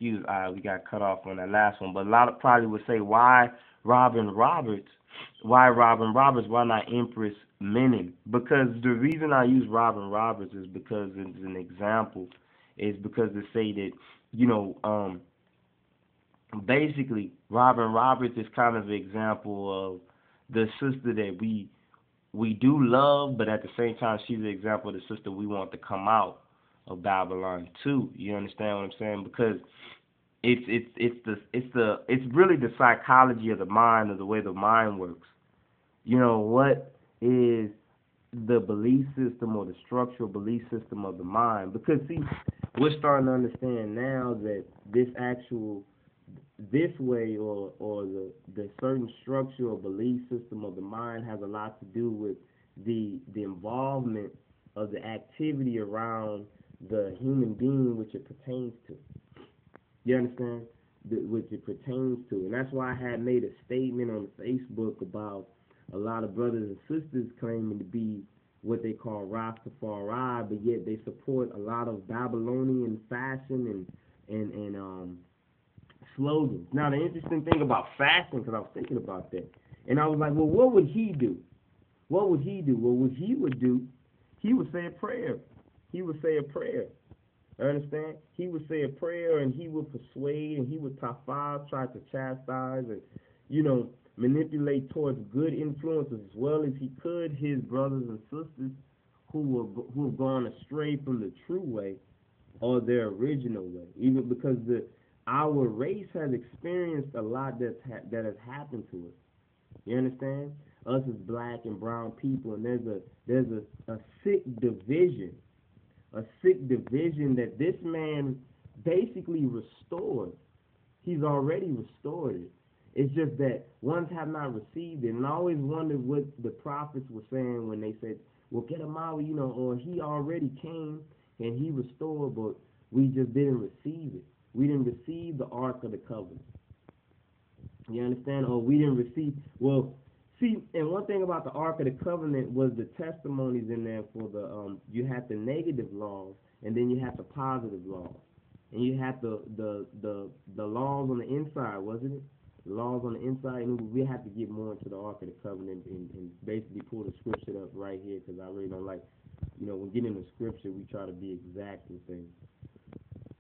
excuse, we got cut off on that last one, but a lot of probably would say, why Robin Roberts? Why Robin Roberts? Why not Empress Menen? Because the reason I use Robin Roberts is because it's an example, is because to say that, you know, basically Robin Roberts is kind of an example of the sister that we do love, but at the same time, she's an example of the sister we want to come out of Babylon too. You understand what I'm saying? Because it's really the psychology of the mind, or the way the mind works. You know, what is the belief system or the structural belief system of the mind? Because see, we're starting to understand now that this way, or the certain structure or belief system of the mind has a lot to do with the involvement of the activity around the human being which it pertains to. You understand? Which it pertains to. And that's why I had made a statement on Facebook about a lot of brothers and sisters claiming to be what they call Rastafari, but yet they support a lot of Babylonian fashion and slogans. Now, the interesting thing about fashion, because I was thinking about that, and I was like, well, what would he do? What would he do? Well, what he would do, he would say a prayer. He would say a prayer. Understand? He would say a prayer, and he would persuade, and he would try to chastise, and, you know, manipulate towards good influences as well as he could his brothers and sisters who have gone astray from the true way or their original way. Even because our race has experienced a lot that has happened to us. You understand? Us as black and brown people, and there's a sick division. A sick division that this man basically restored. He's already restored it. It's just that ones have not received it. And I always wondered what the prophets were saying when they said, well, get him out, you know, or he already came and he restored, but we just didn't receive it. We didn't receive the Ark of the Covenant. You understand? Or we didn't receive, well, see, and one thing about the Ark of the Covenant was the testimonies in there for the, you had the negative laws, and then you had the positive laws. And you had the laws on the inside, wasn't it? The laws on the inside, and we have to get more into the Ark of the Covenant and basically pull the scripture up right here, because I really don't like, you know, when getting the scripture, we try to be exact with things.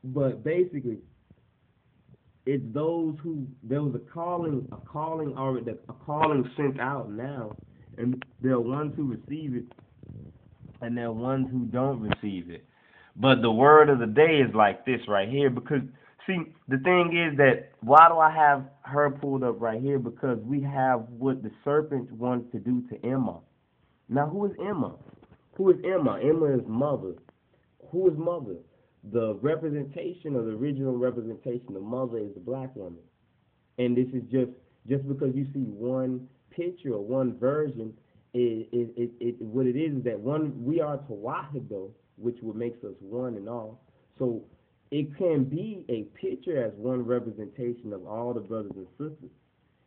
But basically, it's those who, there was a calling sent out now, and there are ones who receive it, and there are ones who don't receive it. But the word of the day is like this right here, because see, the thing is that, why do I have her pulled up right here? Because we have what the serpent wanted to do to Emma. Now, who is Emma? Who is Emma? Emma is mother. Who is mother? The representation, or the original representation of mother, is the black woman. And this is just because you see one picture or one version, what it is that one, we are Tawahido, which what makes us one and all. So it can be a picture as one representation of all the brothers and sisters.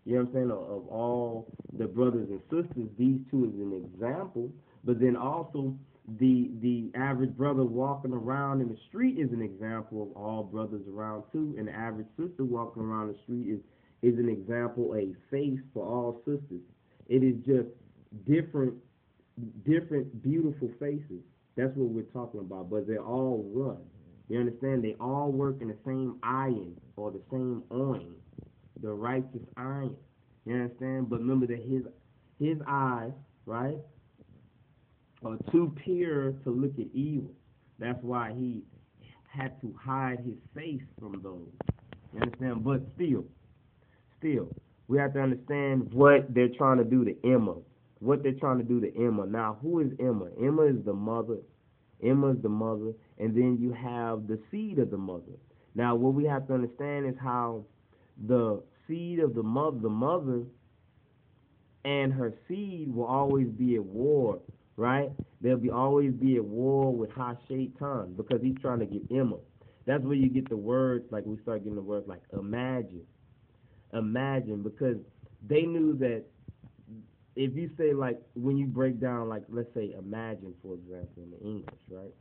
You know what I'm saying? Of all the brothers and sisters, these two is an example. But then also the average brother walking around in the street is an example of all brothers around too. And the average sister walking around the street is an example, a face for all sisters. It is just different beautiful faces. That's what we're talking about. But they're all one. You understand? They all work in the same iron, or the same oin, the righteous iron. You understand? But remember that his eyes, right, are too pure to look at evil. That's why he had to hide his face from those. You understand? But still, we have to understand what they're trying to do to Emma. What they're trying to do to Emma. Now, who is Emma? Emma is the mother. Emma is the mother, and then you have the seed of the mother. Now, what we have to understand is how the seed of the mother and her seed will always be at war, right? There'll always be at war with Ha-Shaitan, because he's trying to get Emma. That's where you get the words, like we start getting the words like imagine. Imagine, because they knew that if you say, like, when you break down, like, let's say imagine, for example, in the English, right?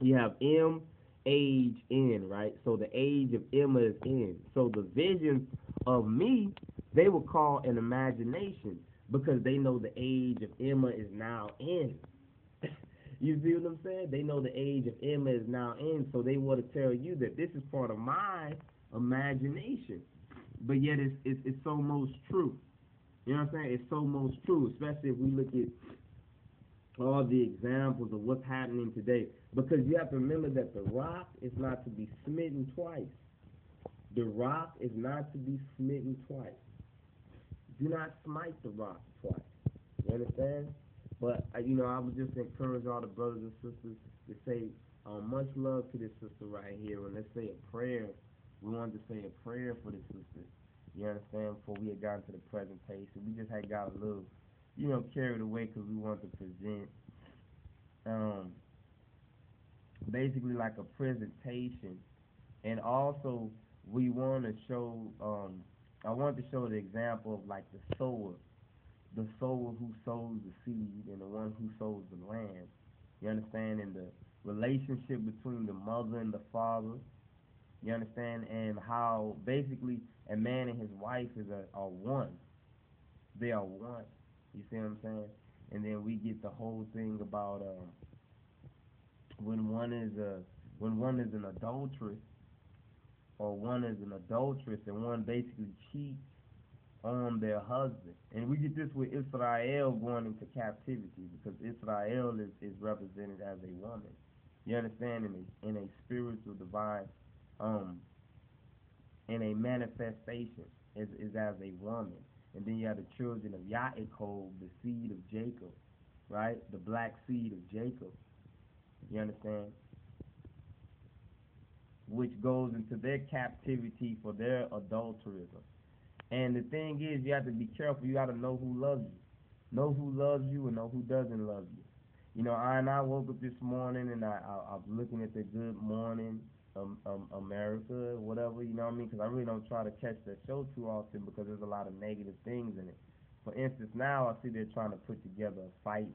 You have M age in, right? So the age of Emma is in. So the visions of me, they will call an imagination because they know the age of Emma is now in. You see what I'm saying? They know the age of Emma is now in, so they want to tell you that this is part of my imagination. But yet it's so most true. You know what I'm saying? It's so most true, especially if we look at all the examples of what's happening today. Because you have to remember that the rock is not to be smitten twice. The rock is not to be smitten twice. Do not smite the rock twice. You understand? But, I would just encourage all the brothers and sisters to say much love to this sister right here. And let's say a prayer. We wanted to say a prayer for this sister. You understand? Before we had gotten to the presentation. We just had got a little, carried away because we wanted to present basically like a presentation. And also, we want to show, I want to show the example of like the sower who sows the seed and the one who sows the land. You understand? And the relationship between the mother and the father. You understand? And how basically a man and his wife are one. They are one. You see what I'm saying? And then we get the whole thing about when one is an adulteress, or one is an adulteress, and one basically cheats on their husband. And we get this with Israel going into captivity, because Israel is represented as a woman. You understand? In a spiritual divine, in a manifestation is as a woman. And then you have the children of Yaakov, the seed of Jacob, right? The black seed of Jacob. You understand? Which goes into their captivity for their adulterism. And the thing is, you have to be careful. You got to know who loves you. Know who loves you and know who doesn't love you. I woke up this morning and I was looking at the Good Morning America, whatever, you know what I mean? Because I really don't try to catch that show too often because there's a lot of negative things in it. For instance, now I see they're trying to put together a fight,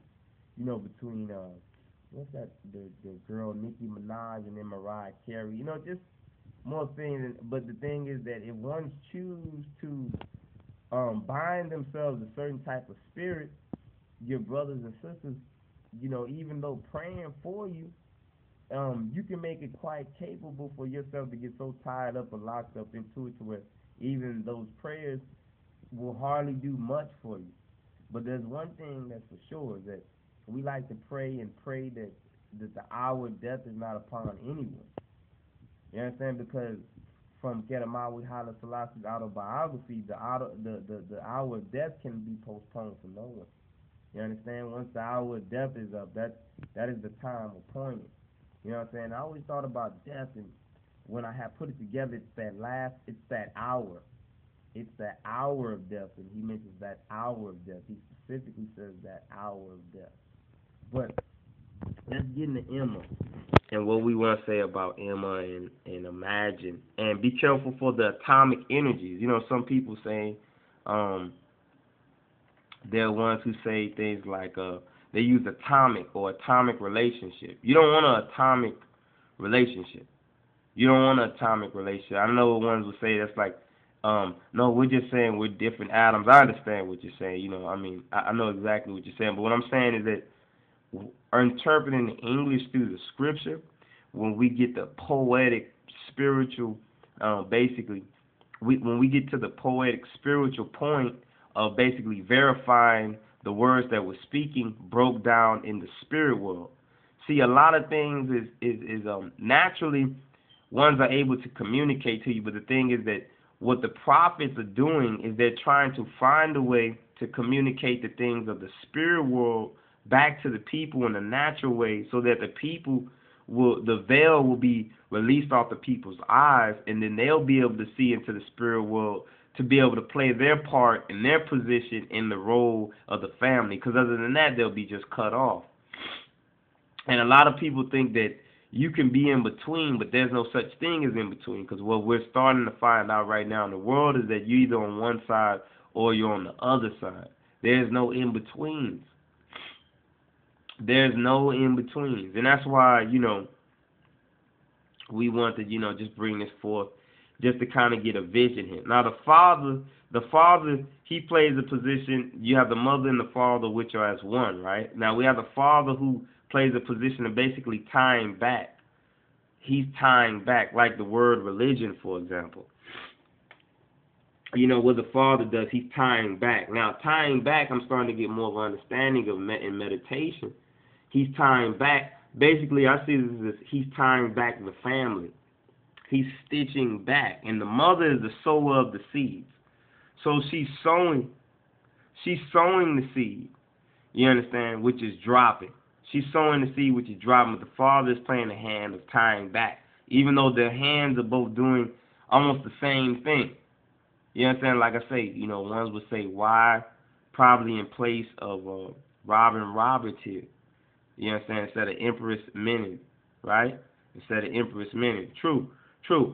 between, what's that, the girl Nicki Minaj and then Mariah Carey. Just more things. But the thing is that if one choose to bind themselves a certain type of spirit, your brothers and sisters, even though praying for you, you can make it quite capable for yourself to get so tied up or locked up into it to where even those prayers will hardly do much for you. But there's one thing that's for sure, is that we like to pray that the hour of death is not upon anyone. You understand? Because from Kedamawi Haile Selassie's autobiography, the hour of death can be postponed for no one. You understand? Once the hour of death is up, that is the time appointed. You know what I'm saying? I always thought about death, and when I have put it together, it's that hour. It's that hour of death, and he mentions that hour of death. He specifically says that hour of death. But let's get into Emma and what we want to say about Emma and imagine. And be careful for the atomic energies. Some people say they're ones who say things like they use atomic or atomic relationship. You don't want an atomic relationship. You don't want an atomic relationship. I know ones will say that's like, no, we're just saying we're different atoms. I understand what you're saying. I know exactly what you're saying. But what I'm saying is that interpreting the English through the scripture, when we get the poetic, spiritual, basically, when we get to the poetic, spiritual point of basically verifying the words that we're speaking broke down in the spirit world. See, a lot of things is naturally ones are able to communicate to you, but the thing is that what the prophets are doing is they're trying to find a way to communicate the things of the spirit world back to the people in a natural way, so that the veil will be released off the people's eyes, and then they'll be able to see into the spirit world to be able to play their part in their position in the role of the family. Because other than that, they'll be just cut off. And a lot of people think that you can be in between, but there's no such thing as in between. Because what we're starting to find out right now in the world is that you're either on one side or you're on the other side. There's no in-betweens. There's no in-betweens. And that's why, we want to, just bring this forth, just to kind of get a vision here. Now, the father, he plays a position. You have the mother and the father, which are as one, right? Now, we have the father who plays a position of basically tying back. He's tying back, like the word religion, for example. What the father does, he's tying back. Now, tying back, I'm starting to get more of an understanding of in meditation. He's tying back. Basically, I see this as he's tying back the family. He's stitching back. And the mother is the sower of the seeds. So she's sowing the seed, you understand, which is dropping. She's sowing the seed, which is dropping, but the father is playing the hand of tying back, even though their hands are both doing almost the same thing. You understand? Like I say, ones would say, why? Probably in place of Robin Roberts here. You understand? Instead of Empress Minute, right? Instead of Empress Minute. True.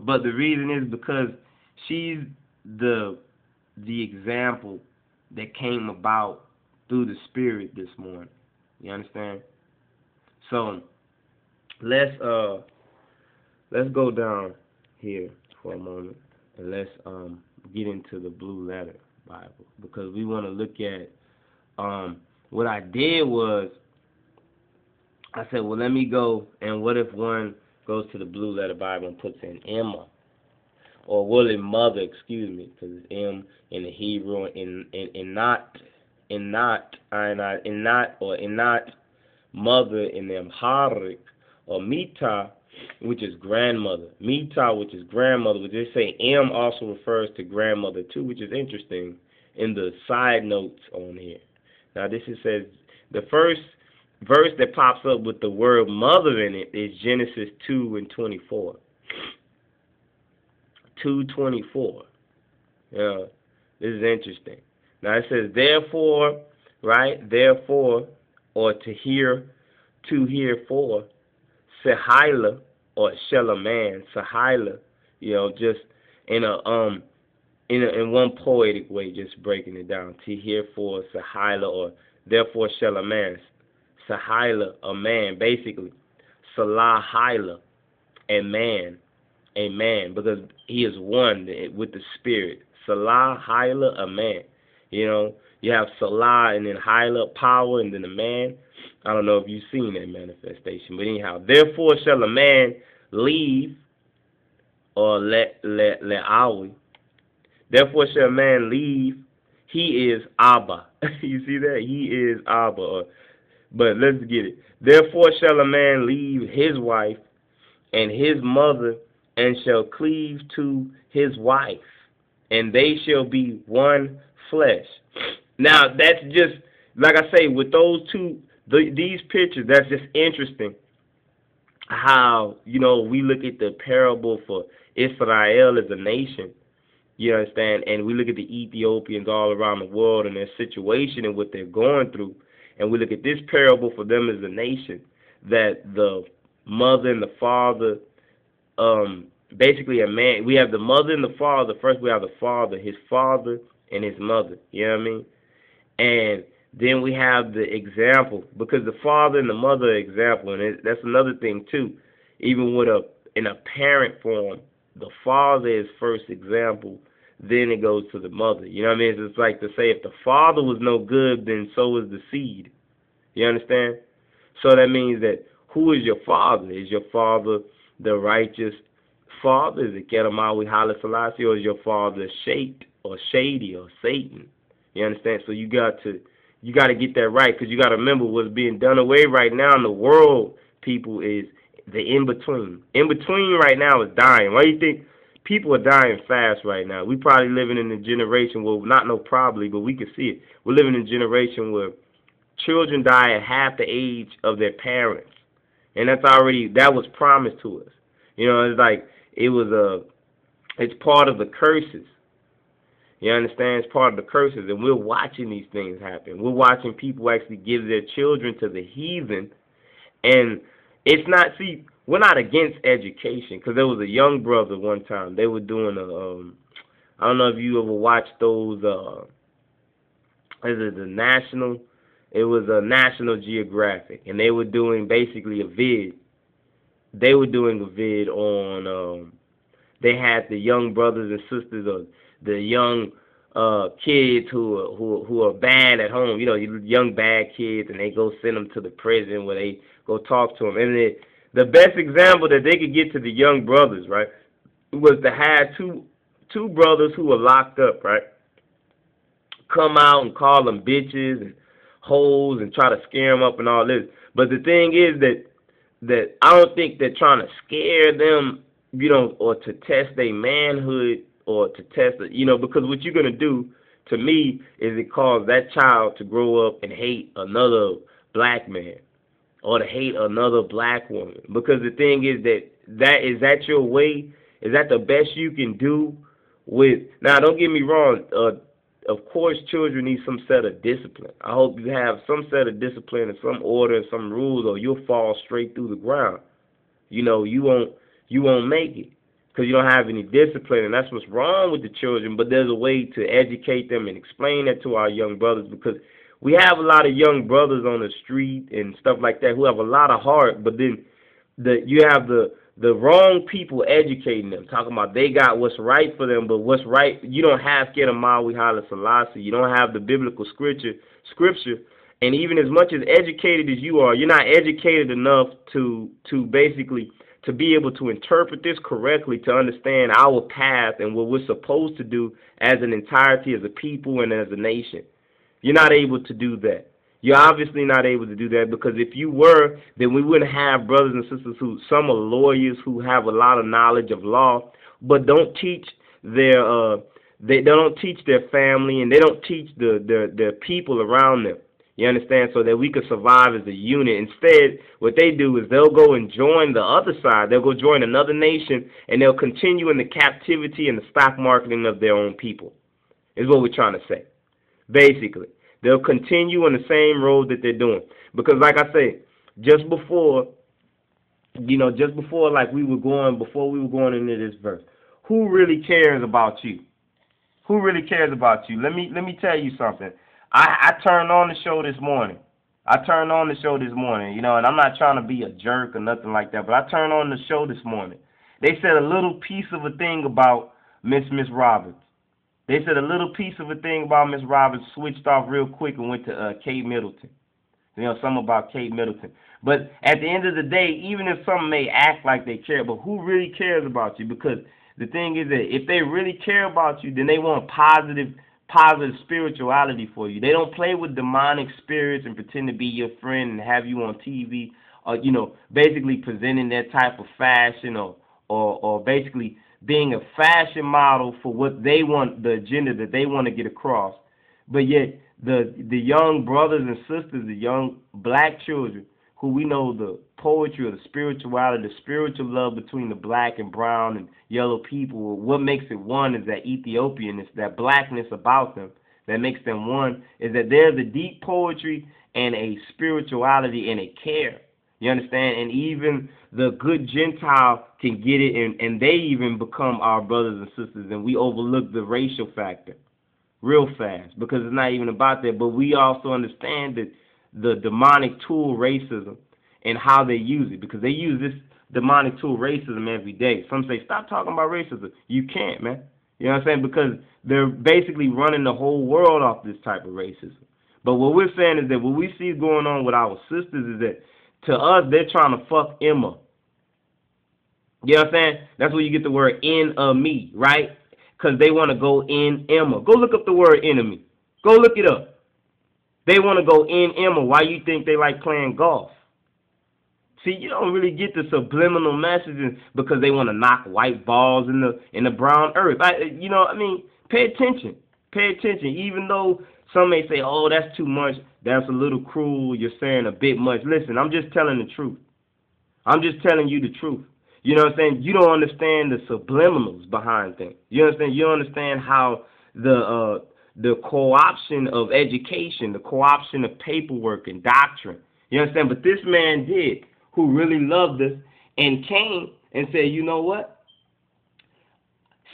But the reason is because she's the example that came about through the spirit this morning. You understand? So let's go down here for a moment and let's get into the Blue Letter Bible, because we want to look at what I did was I said, well, let me go, and what if one goes to the Blue Letter Bible and puts in Emma, or will it mother, excuse me, because it's M in the Hebrew, in not mother in the Amharic, or Mita, which is grandmother. Mita, which is grandmother, but they say M also refers to grandmother too, which is interesting in the side notes on here. Now this it says the first verse that pops up with the word mother in it is Genesis 2:24. 2:24. Yeah, this is interesting. Now it says therefore, right? Therefore, or to hear for, Haile, or shall a man, Haile, just in one poetic way, just breaking it down. To hear for, Haile, or therefore shall a man, Haile, a man, basically. Salah Haile, a man, because he is one with the spirit. Salah Haile, a man. You have Salah and then Haile, power, and then a man. I don't know if you've seen that manifestation, but anyhow, therefore shall a man leave, or le'awi. Therefore shall a man leave. He is Abba. You see that? He is Abba. But let's get it. Therefore shall a man leave his wife and his mother, and shall cleave to his wife, and they shall be one flesh. Now that's just, like I say, with those two, these pictures, that's just interesting how, we look at the parable for Israel as a nation, you understand, and we look at the Ethiopians all around the world and their situation and what they're going through, and we look at this parable for them as a nation, that the mother and the father, basically a man, we have the mother and the father. First we have the father, his father and his mother, you know what I mean? And then we have the example, because the father and the mother are example, and that's another thing too. Even with in a parent form, the father is first example, then it goes to the mother. You know what I mean? It's like to say if the father was no good, then so is the seed. You understand? So that means that who is your father? Is your father the righteous father? Is it Kedamawi Haile Selassie, or is your father shaped or shady or Satan? You understand? So you got to get that right, because you got to remember what's being done away right now in the world, people, is the in-between. In-between right now is dying. Why do you think people are dying fast right now? We probably living in a generation where, probably, but we can see it. We're living in a generation where children die at half the age of their parents. And that was promised to us. It's like, it's part of the curses. You understand? It's part of the curses, and we're watching these things happen. We're watching people actually give their children to the heathen, and it's not, we're not against education, because there was a young brother one time, they were doing I don't know if you ever watched those, it was a National Geographic, and they were doing basically a vid they were doing a vid on, they had the young brothers and sisters, or the young kids who are bad at home, you know, young bad kids, and they go send them to the prison where they go talk to them. And the best example that they could get to the young brothers, right, was to have two brothers who were locked up, right, come out and call them bitches and hoes and try to scare them up and all this. But the thing is that I don't think they're trying to scare them, you know, or to test their manhood, or to test it, you know, because what you're going to do, to me, is it cause that child to grow up and hate another black man, or to hate another black woman. Because the thing is is that your way? Is that the best you can do with? Now, don't get me wrong. Of course, children need some set of discipline. I hope you have some set of discipline and some order and some rules, or you'll fall straight through the ground. You know, you won't make it because you don't have any discipline, and that's what's wrong with the children. But there's a way to educate them and explain that to our young brothers, because we have a lot of young brothers on the street and stuff like that who have a lot of heart, but then you have the wrong people educating them, talking about they got what's right for them, but what's right, you don't have Kedamawi Haile Selassie, you don't have the biblical scripture, and even as much as educated as you are, you're not educated enough to basically to be able to interpret this correctly, to understand our path and what we're supposed to do as an entirety, as a people and as a nation. You're not able to do that. You're obviously not able to do that, because if you were, then we wouldn't have brothers and sisters who, some are lawyers who have a lot of knowledge of law, but don't teach their they don't teach their family, and they don't teach their people around them. You understand? So that we could survive as a unit. Instead, what they do is they'll go and join the other side. They'll go join another nation, and they'll continue in the captivity and the stock marketing of their own people, is what we're trying to say. Basically, they'll continue on the same road that they're doing. Because like I say, just before like before we were going into this verse, who really cares about you? Who really cares about you? Let me tell you something. I turned on the show this morning. You know, and I'm not trying to be a jerk or nothing like that, but I turned on the show this morning. They said a little piece of a thing about Miss Roberts. They said a little piece of a thing about Miss Roberts, switched off real quick and went to Kate Middleton. You know, something about Kate Middleton. But at the end of the day, even if some may act like they care, but who really cares about you? Because the thing is that if they really care about you, then they want positive spirituality for you. They don't play with demonic spirits and pretend to be your friend and have you on TV, or, you know, basically presenting that type of fashion, or basically being a fashion model for what they want, the agenda that they want to get across. But yet the young brothers and sisters, the young black children, who we know the poetry or the spirituality, the spiritual love between the black and brown and yellow people, what makes it one is that Ethiopianness, that blackness about them that makes them one, is that there's a deep poetry and a spirituality and a care. You understand? And even the good Gentile can get it, and they even become our brothers and sisters, and we overlook the racial factor real fast, because it's not even about that. But we also understand that the demonic tool racism and how they use it, because they use this demonic tool racism every day. Some say, stop talking about racism. You can't, man. You know what I'm saying? Because they're basically running the whole world off this type of racism. But what we're saying is that what we see going on with our sisters is that, to us, they're trying to fuck Emma. You know what I'm saying? That's where you get the word enemy, right? Because they want to go in Emma. Go look up the word enemy. Go look it up. They want to go in Emma. Why you think they like playing golf? See, you don't really get the subliminal messages because they want to knock white balls in the brown earth. You know, I mean, pay attention. Pay attention. Even though some may say, oh, that's too much, that's a little cruel, you're saying a bit much. Listen, I'm just telling the truth. I'm just telling you the truth. You know what I'm saying? You don't understand the subliminals behind things. You understand? You don't understand how the co-option of education, the co-option of paperwork and doctrine. You understand? But this man did, who really loved us, and came and said, you know what?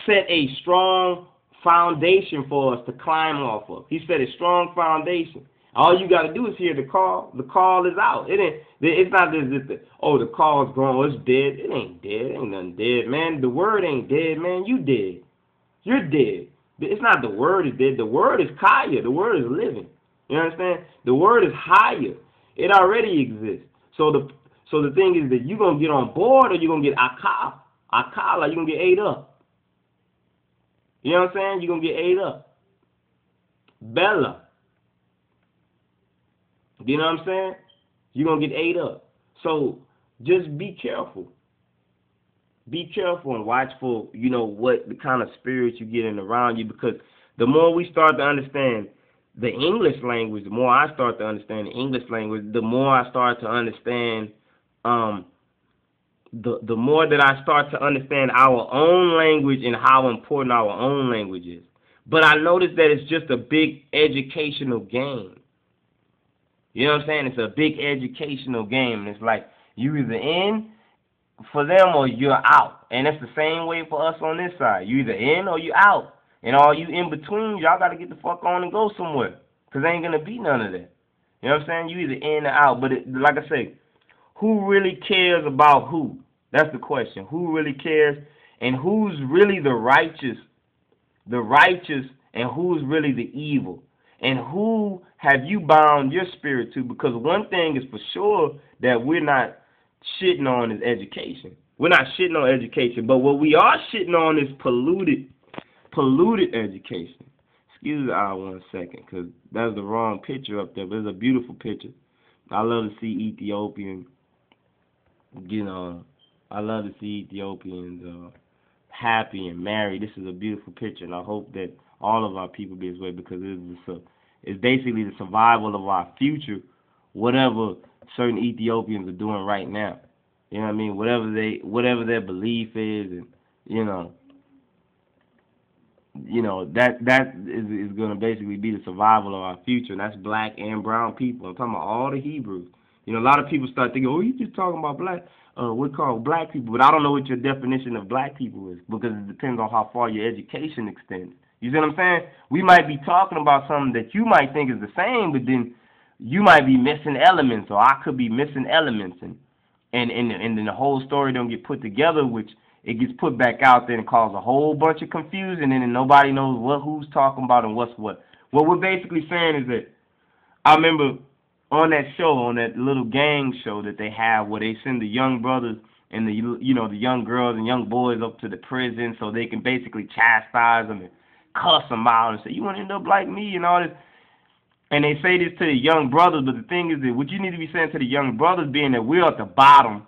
Set a strong foundation for us to climb off of. He set a strong foundation. All you got to do is hear the call. The call is out. It ain't. It's not as if the call's gone. Oh, it's dead. It ain't dead. Ain't nothing dead, man. The word ain't dead, man. You dead. You're dead. It's not the word is dead. The word is Kaya. The word is living. You understand? The word is higher. It already exists. So the thing is that you're gonna get on board or you're gonna get akala. You're gonna get ate up. You know what I'm saying? You're gonna get ate up. Bella. You know what I'm saying? You're going to get ate up. So just be careful. Be careful and watch for, what the kind of spirits you get in around you, because the more we start to understand the English language, the more I start to understand the English language, the more I start to understand, the more that I start to understand our own language and how important our own language is. But I noticed that it's just a big educational game. You know what I'm saying? It's a big educational game. And it's like you either in for them or you're out. And it's the same way for us on this side. You either in or you out. And all you in between, y'all got to get the fuck on and go somewhere. Because there ain't going to be none of that. You know what I'm saying? You either in or out. But like I say, who really cares about who? That's the question. Who really cares? And who's really the righteous and who's really the evil? And who have you bound your spirit to? Because one thing is for sure that we're not shitting on is education. We're not shitting on education. But what we are shitting on is polluted education. Excuse me 1 second, because that's the wrong picture up there. But it's a beautiful picture. I love to see Ethiopians, I love to see Ethiopians happy and married. This is a beautiful picture, and I hope that all of our people be this way, because it's basically the survival of our future, whatever certain Ethiopians are doing right now. You know what I mean? Whatever their belief is, and that is going to basically be the survival of our future, and that's black and brown people. I'm talking about all the Hebrews. A lot of people start thinking, oh, you just talking about we call black people, but I don't know what your definition of black people is, because it depends on how far your education extends. You see what I'm saying? We might be talking about something that you might think is the same, but then you might be missing elements, or I could be missing elements, and then the whole story don't get put together, which it gets put back out there and causes a whole bunch of confusion, and then nobody knows who's talking about and what's what. What we're basically saying is that I remember on that show, on that little gang show that they have, where they send the young brothers and the young girls and young boys up to the prison so they can basically chastise them and cuss them out and say, you want to end up like me and all this. And they say this to the young brothers, but the thing is that what you need to be saying to the young brothers, being that we're at the bottom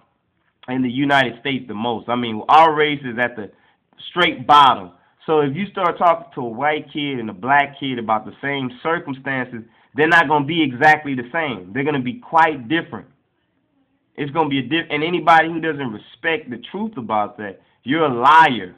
in the United States the most. I mean, our race is at the straight bottom. So if you start talking to a white kid and a black kid about the same circumstances, they're not going to be exactly the same. They're going to be quite different. It's going to be and anybody who doesn't respect the truth about that, you're a liar.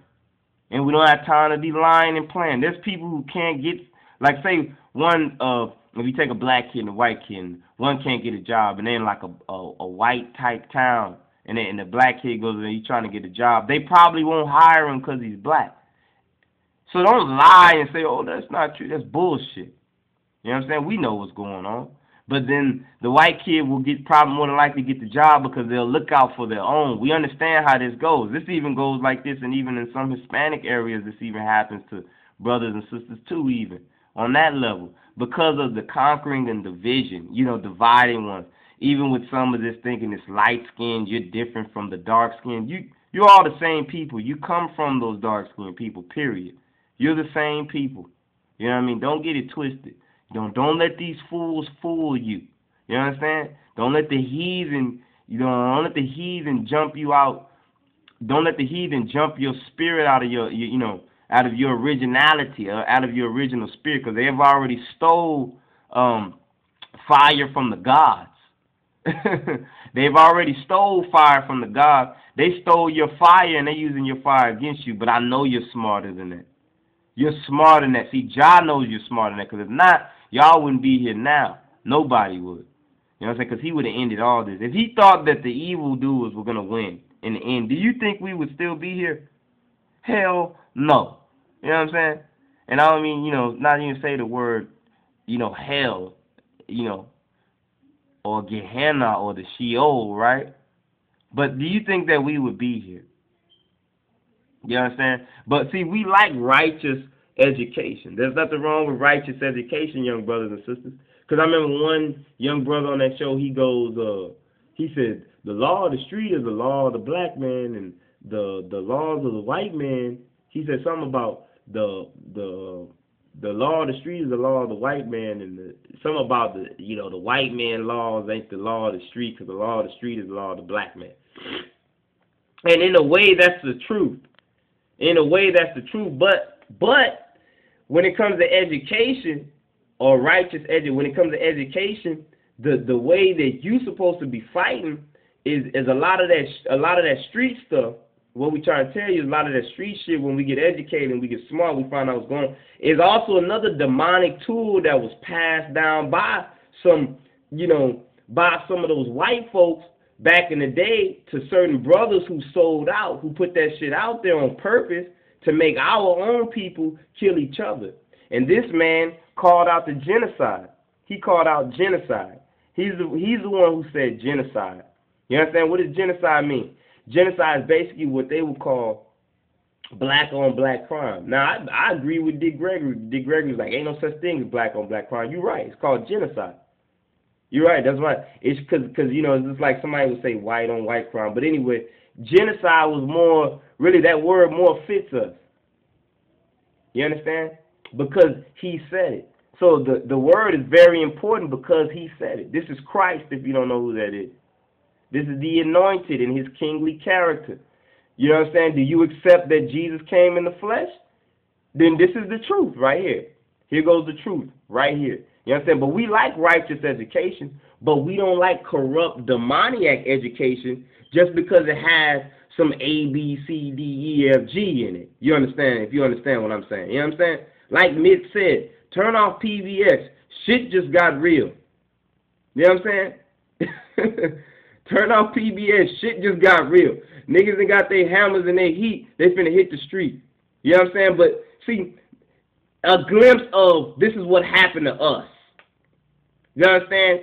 And we don't have time to be lying and playing. There's people who can't get, like say if you take a black kid and a white kid, and one can't get a job, and they're in like a white type town, and the black kid goes and he's trying to get a job, they probably won't hire him because he's black. So don't lie and say, oh, that's not true. That's bullshit. You know what I'm saying? We know what's going on. But then the white kid will probably more than likely get the job because they'll look out for their own. We understand how this goes. This even goes like this, and even in some Hispanic areas, this even happens to brothers and sisters too, even on that level, because of the conquering and division, dividing one. Even with some of this thinking it's light skinned, you're different from the dark skinned. You're all the same people. You come from those dark skinned people, period. You're the same people. You know what I mean? Don't get it twisted. Don't let these fools fool you. You understand? Don't let the heathen, don't let the heathen jump you out. Don't let the heathen jump your spirit out of out of your originality, out of your original spirit, because they have already stole fire from the gods. They've already stole fire from the gods. They stole your fire and they're using your fire against you. But I know you're smarter than that. You're smarter than that. See, Jah knows you're smarter than that, because if not, y'all wouldn't be here now. Nobody would. You know what I'm saying? Because he would have ended all this. If he thought that the evil doers were going to win in the end, do you think we would still be here? Hell no. You know what I'm saying? And I don't mean, not even say the word, hell or Gehenna or the Sheol, right? But do you think that we would be here? You understand? But see, we like righteous education. There's nothing wrong with righteous education, young brothers and sisters. Because I remember one young brother on that show, he said, the law of the street is the law of the black man, and the laws of the white man. He said something about the law of the street is the law of the white man, and something about the white man laws ain't the law of the street, because the law of the street is the law of the black man. And in a way, that's the truth. In a way, that's the truth. But when it comes to education or righteous when it comes to education, the way that you're supposed to be fighting is a lot of that street stuff. What we try to tell you is a lot of that street shit. When we get educated and we get smart, we find out what's going on. Is also another demonic tool that was passed down by some of those white folks back in the day to certain brothers who sold out, who put that shit out there on purpose to make our own people kill each other. And this man called out the genocide. He called out genocide. He's the one who said genocide. You understand? What does genocide mean? Genocide is basically what they would call black on black crime. Now, I agree with Dick Gregory. Dick Gregory's like, ain't no such thing as black on black crime. You're right. It's called genocide. You're right. That's right. It's because it's just like somebody would say white on white crime. But anyway, genocide was more, really that word more fits us. You understand? Because he said it. So the word is very important because he said it. This is Christ, if you don't know who that is. This is the anointed in his kingly character. You know what I'm saying? Do you accept that Jesus came in the flesh? Then this is the truth right here. Here goes the truth right here. You understand? But we like righteous education, but we don't like corrupt, demoniac education just because it has some A, B, C, D, E, F, G in it. You understand? If you understand what I'm saying. You know what I'm saying? Like Mitt said, turn off PBS. Shit just got real. You know what I'm saying? Turn off PBS. Shit just got real. Niggas ain't got their hammers and their heat. They finna hit the street. You know what I'm saying? But see, a glimpse of this is what happened to us. You understand?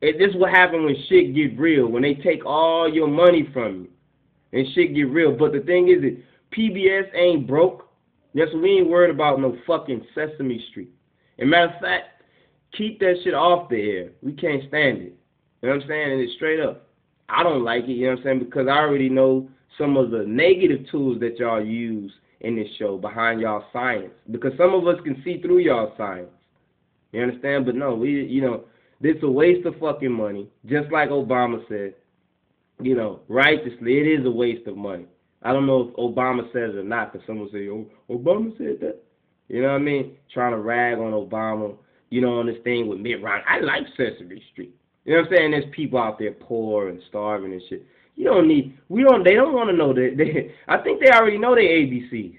This is what happened when shit get real. When they take all your money from you and shit get real. But the thing is that PBS ain't broke. Yes, we ain't worried about no fucking Sesame Street. And matter of fact, keep that shit off the air. We can't stand it. You know what I'm saying? And it's straight up. I don't like it, you know what I'm saying, because I already know some of the negative tools that y'all use in this show behind y'all science. Because some of us can see through y'all science. You understand? But no, this is a waste of fucking money. Just like Obama said, righteously, it is a waste of money. I don't know if Obama says it or not, because someone say, oh, Obama said that. You know what I mean? Trying to rag on Obama, on this thing with Mitt Romney. I like Sesame Street. You know what I'm saying? There's people out there poor and starving and shit. They don't want to know that. I think they already know their ABCs.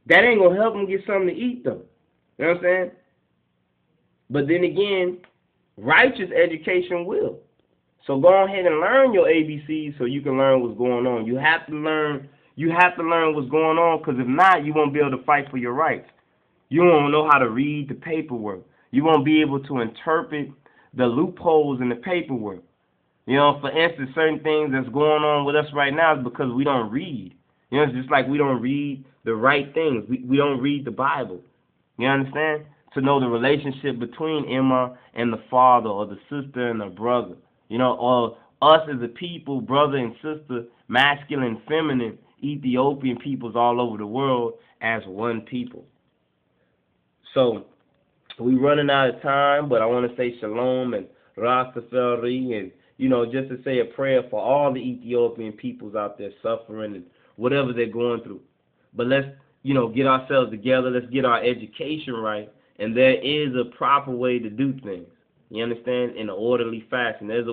That ain't going to help them get something to eat, though. You know what I'm saying? But then again, righteous education will. So go ahead and learn your ABCs so you can learn what's going on. You have to learn what's going on, because if not, you won't be able to fight for your rights. You won't know how to read the paperwork. You won't be able to interpret the loopholes in the paperwork. For instance, certain things that's going on with us right now is because we don't read. It's just like we don't read the right things. We don't read the Bible. You understand? To know the relationship between Emma and the father, or the sister and the brother. Or us as a people, brother and sister, masculine, feminine, Ethiopian peoples all over the world as one people. So, we're running out of time, but I want to say shalom and Rastafarian, and, just to say a prayer for all the Ethiopian peoples out there suffering and whatever they're going through. But let's, get ourselves together. Let's get our education right. And there is a proper way to do things. You understand? In an orderly fashion. There's a